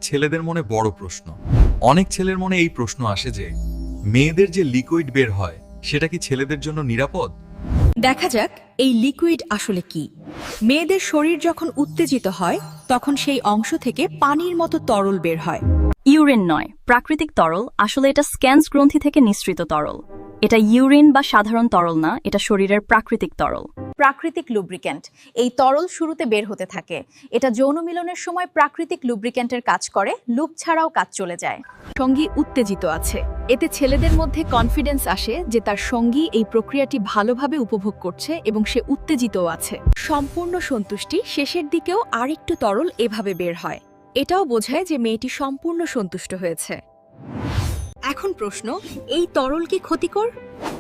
ছেলেদের মনে বড় প্রশ্ন। অনেক ছেলের মনে এই প্রশ্ন আসে যে মেয়েদের যে লিকুইড বের হয় সেটা কি ছেলেদের জন্য নিরাপদ? দেখা যাক এই লিকুইড আসলে কি। মেয়েদের শরীর যখন উত্তেজিত হয় তখন সেই অংশ থেকে পানির মতো তরল বের হয়। ইউরিন নয়, প্রাকৃতিক তরল। আসলে এটা স্ক্যান্স গ্রন্থি থেকে নিঃসৃত তরল। এটা ইউরিন বা সাধারণ তরল না, এটা শরীরের প্রাকৃতিক তরল। প্রাকৃতিক লুব্রিক্যান্ট। এই তরল শুরুতে বের হতে থাকে। এটা যৌন মিলনের সময় প্রাকৃতিক লুব্রিক্যান্টের কাজ করে, লুব ছাড়াও কাজ চলে যায়। সঙ্গী উত্তেজিত আছে, এতে ছেলেদের মধ্যে কনফিডেন্স আসে যে তার সঙ্গী এই প্রক্রিয়াটি ভালোভাবে উপভোগ করছে এবং সে উত্তেজিতও আছে। সম্পূর্ণ সন্তুষ্টি শেষের দিকেও আরেকটু তরল এভাবে বের হয়। এটাও বোঝায় যে মেয়েটি সম্পূর্ণ সন্তুষ্ট হয়েছে। এখন প্রশ্ন, এই তরল কি ক্ষতিকর?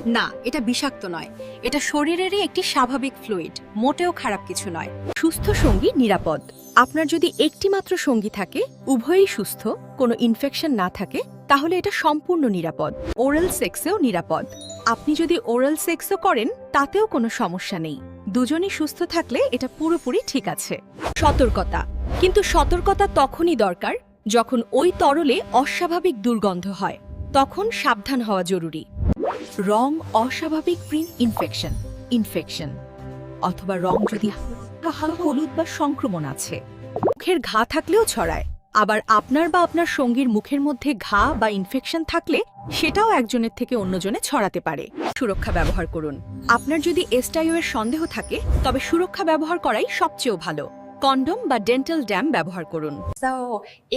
না, এটা বিষাক্ত নয়। এটা শরীরেরই একটি স্বাভাবিক ফ্লুইড, মোটেও খারাপ কিছু নয়। সুস্থ সঙ্গী নিরাপদ। আপনার যদি একটি মাত্র সঙ্গী থাকে, উভয়ই সুস্থ, কোনো ইনফেকশন না থাকে, তাহলে এটা সম্পূর্ণ নিরাপদ। ওরাল সেক্সেও নিরাপদ। আপনি যদি ওরাল সেক্সও করেন তাতেও কোনো সমস্যা নেই। দুজনই সুস্থ থাকলে এটা পুরোপুরি ঠিক আছে। সতর্কতা। কিন্তু সতর্কতা তখনই দরকার যখন ওই তরলে অস্বাভাবিক দুর্গন্ধ হয়, তখন সাবধান হওয়া জরুরি। রং অস্বাভাবিক প্রিন্ট ইনফেকশন অথবা রং যদি হালকা হলুদ বা সংক্রমণ আছে। মুখের ঘা থাকলেও ছড়ায়। আবার আপনার বা আপনার সঙ্গীর মুখের মধ্যে ঘা বা ইনফেকশন থাকলে সেটাও একজনের থেকে অন্যজনে ছড়াতে পারে। সুরক্ষা ব্যবহার করুন। আপনার যদি এসটিআই এর সন্দেহ থাকে তবে সুরক্ষা ব্যবহার করাই সবচেয়ে ভালো। কন্ডম বা ডেন্টাল ড্যাম ব্যবহার করুন। So,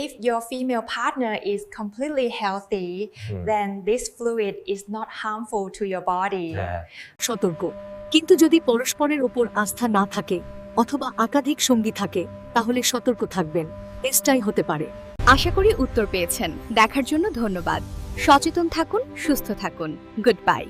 if your female partner is completely healthy, then this fluid is not harmful to your body. সতর্ক, কিন্তু যদি পরস্পরের উপর আস্থা না থাকে অথবা একাধিক সঙ্গী থাকে তাহলে সতর্ক থাকবেন, এসটাই হতে পারে। আশা করি উত্তর পেয়েছেন। দেখার জন্য ধন্যবাদ। সচেতন থাকুন, সুস্থ থাকুন। Good bye.